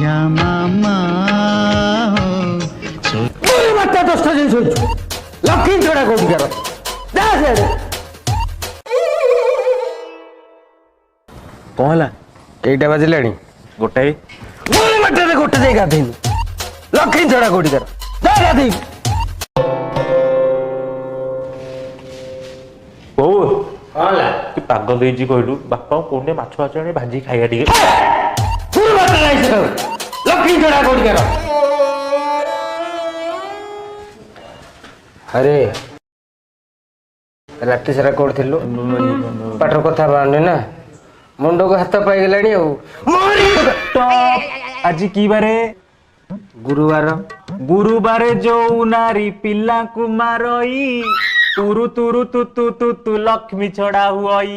जा मामा माता 10टा दिन शोचु लक्ष्मी छड़ा कोठी कर जा से कहला केइटा बाजिलाणी गोटाए गोली माता रे गोटे जाई गाधेई लक्ष्मी छड़ा कोठी कर जा गाधेई ओ कहला कि पागल देजी कहलु बापा कोने माछ माछ आने भाजी खाइया ଟିକେ पूरा माता जाई से लक्ष्मी छड़ा कोठी कर अरे राति सारा कोड थिलु पाटर कथा बाने ना मुंडो को हाथ पाई गेलानी आज की बारे गुरुवार गुरुवार जो नारी पिला कुमारई तुरु तुरु तु तु तु तु लक्ष्मी छड़ा हुई